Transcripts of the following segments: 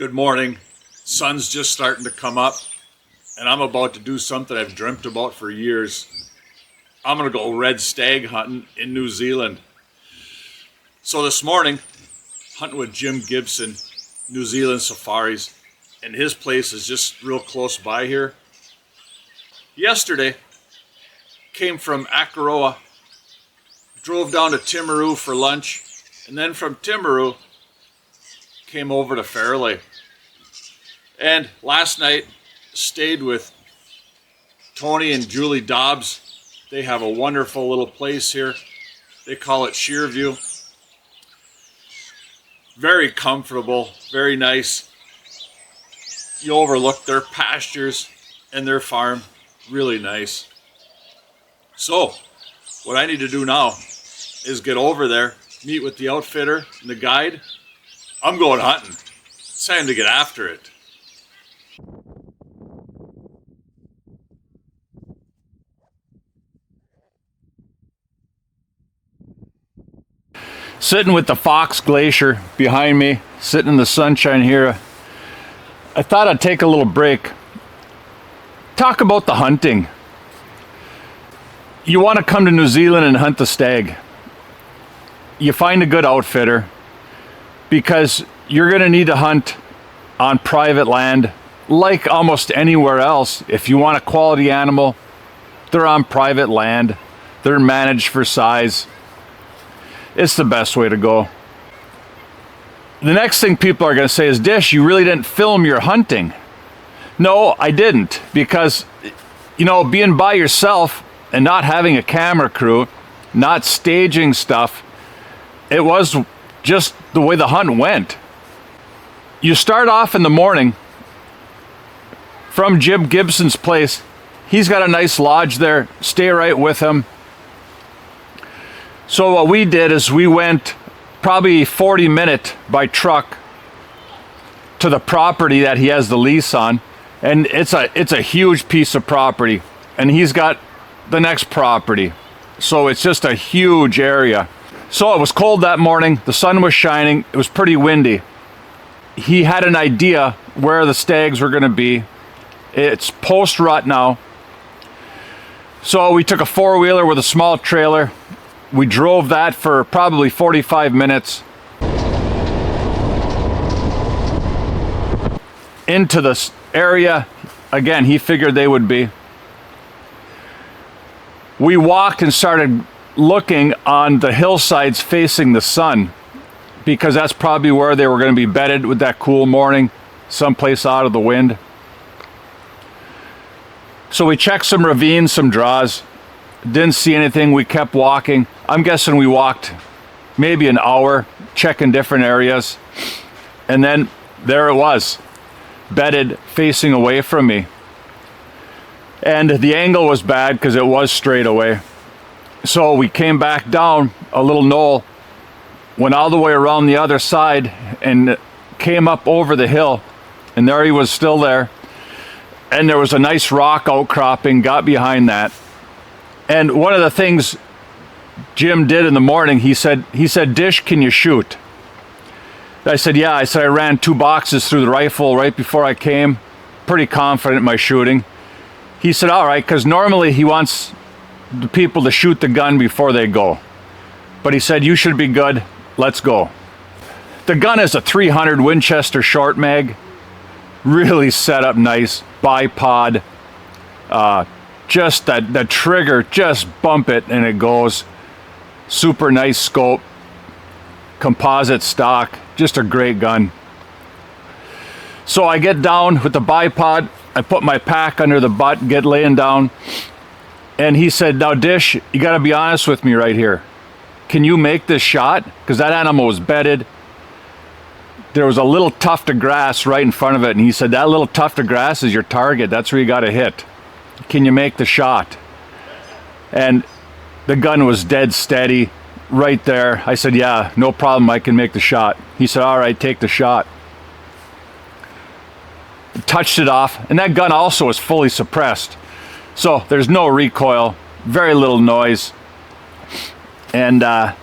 Good morning. Sun's just starting to come up, and I'm about to do something I've dreamt about for years. I'm going to go red stag hunting in New Zealand. So this morning, hunting with Jim Gibson, New Zealand Safaris, and his place is just real close by here. Yesterday, came from Akaroa, drove down to Timaru for lunch, and then from Timaru, came over to Fairleigh. And last night, stayed with Tony and Julie Dobbs. They have a wonderful little place here. They call it Sheerview. Very comfortable, very nice. You overlook their pastures and their farm. Really nice. So, what I need to do now is get over there, meet with the outfitter and the guide. I'm going hunting. It's time to get after it. Sitting with the Fox Glacier behind me, sitting in the sunshine here. I thought I'd take a little break. Talk about the hunting. You want to come to New Zealand and hunt the stag. You find a good outfitter because you're going to need to hunt on private land like almost anywhere else. If you want a quality animal, they're on private land. They're managed for size. It's the best way to go. The next thing people are going to say is, Dish, you really didn't film your hunting. No, I didn't, because, being by yourself and not having a camera crew, not staging stuff, it was just the way the hunt went. You start off in the morning from Jim Gibson's place. He's got a nice lodge there. Stay right with him. So what we did is we went probably 40-minute by truck to the property that he has the lease on, and it's a huge piece of property, and he's got the next property, so it's just a huge area. So it was cold that morning, the sun was shining, it was pretty windy. He had an idea where the stags were going to be. It's post-rut now, so we took a four-wheeler with a small trailer. We drove that for probably 45 minutes into this area. Again, he figured they would be. We walked and started looking on the hillsides facing the sun, because that's probably where they were going to be bedded with that cool morning, someplace out of the wind. So we checked some ravines, some draws. Didn't see anything. We kept walking. I'm guessing we walked maybe an hour, checking different areas. And then there it was, bedded facing away from me. And the angle was bad because it was straight away. So we came back down a little knoll, went all the way around the other side and came up over the hill. And there he was, still there. And there was a nice rock outcropping, got behind that. And one of the things Jim did in the morning, he said, Dish, can you shoot? I said, yeah. I said, I ran 2 boxes through the rifle right before I came. Pretty confident in my shooting. He said, all right, because normally he wants the people to shoot the gun before they go. But he said, you should be good. Let's go. The gun is a 300 Winchester short mag. Really set up nice. Bipod. Just that trigger, just bump it and it goes. Super nice scope, composite stock, just a great gun. So I get down with the bipod, I put my pack under the butt, get laying down, and he said, now Dish, you gotta be honest with me right here. Can you make this shot? Because that animal was bedded. There was a little tuft of grass right in front of it, and he said, that little tuft of grass is your target, that's where you gotta hit. Can you make the shot? And the gun was dead steady right there. I said, yeah, no problem, I can make the shot. He said, all right, take the shot. Touched it off, and that gun also is fully suppressed. So there's no recoil, very little noise. And the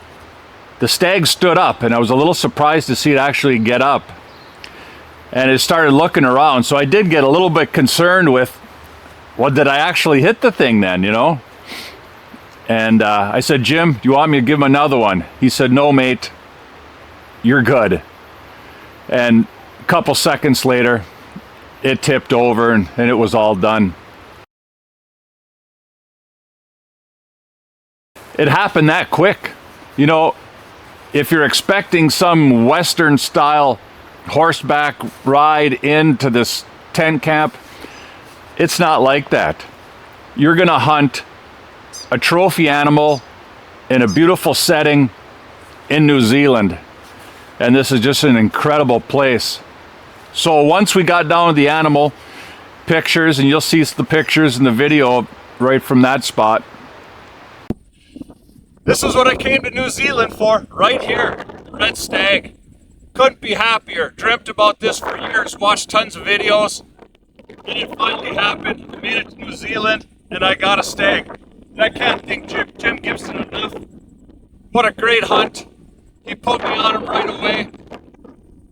stag stood up, and I was a little surprised to see it actually get up. and it started looking around. So I did get a little bit concerned with, well, did I actually hit the thing then, you know? And I said, Jim, do you want me to give him another one? He said, no, mate, you're good. And a couple seconds later, it tipped over and it was all done. It happened that quick. You know, if you're expecting some Western style horseback ride into this tent camp, it's not like that. You're gonna hunt a trophy animal in a beautiful setting in New Zealand. And this is just an incredible place. So once we got down to the animal pictures, and you'll see the pictures in the video right from that spot. This is what I came to New Zealand for, right here, red stag. Couldn't be happier. Dreamt about this for years, watched tons of videos. And it finally happened. I made it to New Zealand and I got a stag. And I can't thank Jim Gibson enough. What a great hunt. He put me on him right away.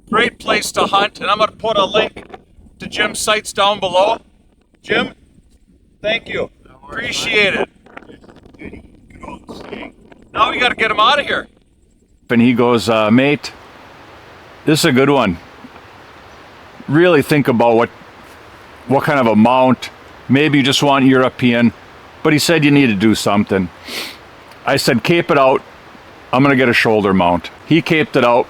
Great place to hunt, and I'm going to put a link to Jim's sites down below. Jim, thank you. Appreciate it. Now we got to get him out of here. And he goes, mate, this is a good one. Really think about what kind of a mount. Maybe you just want European, but he said you need to do something. I said, cape it out. I'm going to get a shoulder mount. He caped it out.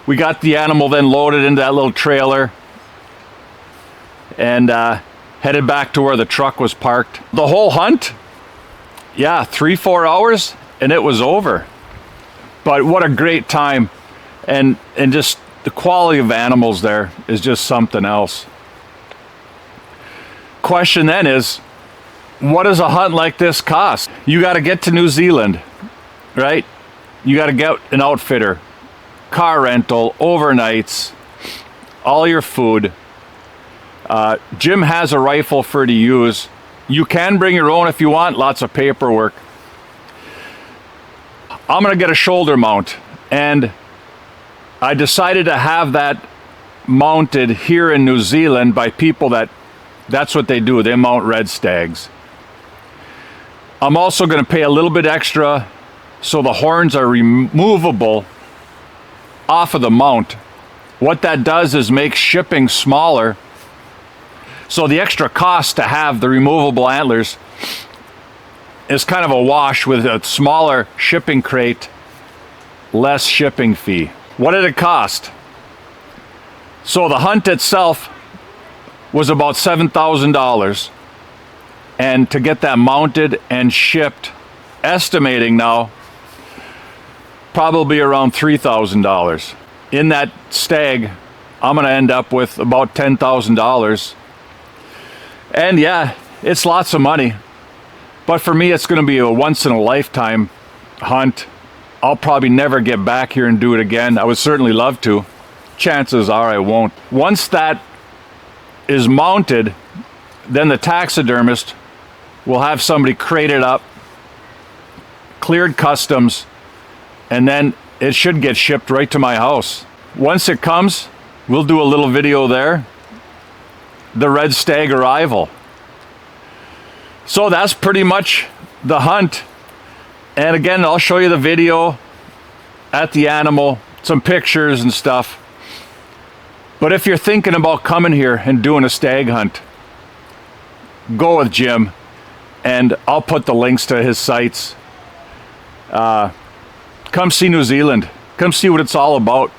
We got the animal then loaded into that little trailer and headed back to where the truck was parked. The whole hunt, yeah, 3-4 hours and it was over. But what a great time. And just the quality of animals there is just something else. Question then is, what does a hunt like this cost? You got to get to New Zealand, right? You got to get an outfitter, car rental, overnights, all your food. Jim has a rifle for you to use. You can bring your own if you want, lots of paperwork. I'm gonna get a shoulder mount, and I decided to have that mounted here in New Zealand by people that's what they do, they mount red stags. I'm also gonna pay a little bit extra so the horns are removable off of the mount. What that does is make shipping smaller. So the extra cost to have the removable antlers is kind of a wash with a smaller shipping crate, less shipping fee. What did it cost? So the hunt itself was about $7,000. And to get that mounted and shipped, estimating now, probably around $3,000. In that stag, I'm gonna end up with about $10,000. And yeah, it's lots of money. But for me, it's gonna be a once in a lifetime hunt. I'll probably never get back here and do it again. I would certainly love to. Chances are I won't. Once that is mounted, then the taxidermist will have somebody crate it up, cleared customs, and then it should get shipped right to my house. Once it comes, we'll do a little video there. The red stag arrival. So that's pretty much the hunt. And again, I'll show you the video at the animal, some pictures and stuff. But if you're thinking about coming here and doing a stag hunt, go with Jim, and I'll put the links to his sites. Come see New Zealand. Come see what it's all about.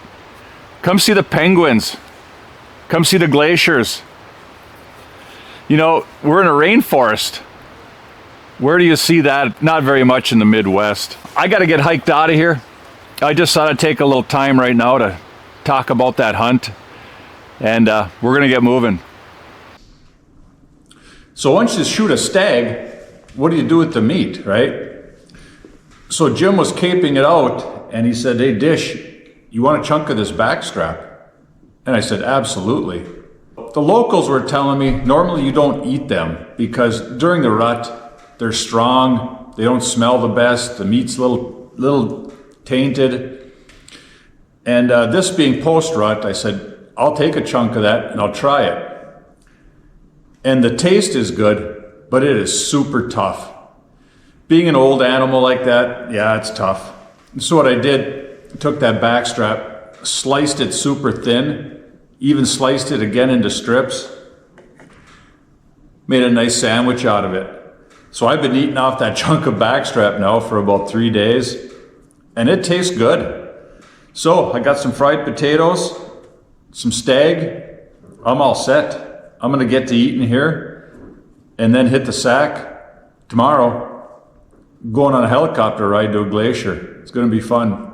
Come see the penguins. Come see the glaciers. You know, we're in a rainforest. Where do you see that? Not very much in the Midwest. I got to get hiked out of here. I just thought I'd take a little time right now to talk about that hunt. And we're going to get moving. So once you shoot a stag, what do you do with the meat, right? So Jim was caping it out, and he said, "Hey, Dish, you want a chunk of this backstrap?" And I said, "Absolutely." The locals were telling me normally you don't eat them because during the rut, they're strong, they don't smell the best, the meat's a little tainted. And this being post-rut, I said, I'll take a chunk of that and I'll try it. And the taste is good, but it is super tough. Being an old animal like that, yeah, it's tough. And so what I did, I took that backstrap, sliced it super thin, even sliced it again into strips, made a nice sandwich out of it. So I've been eating off that chunk of backstrap now for about 3 days, and it tastes good. So I got some fried potatoes, some stag. I'm all set. I'm gonna get to eating here and then hit the sack tomorrow, going on a helicopter ride to a glacier. It's gonna be fun.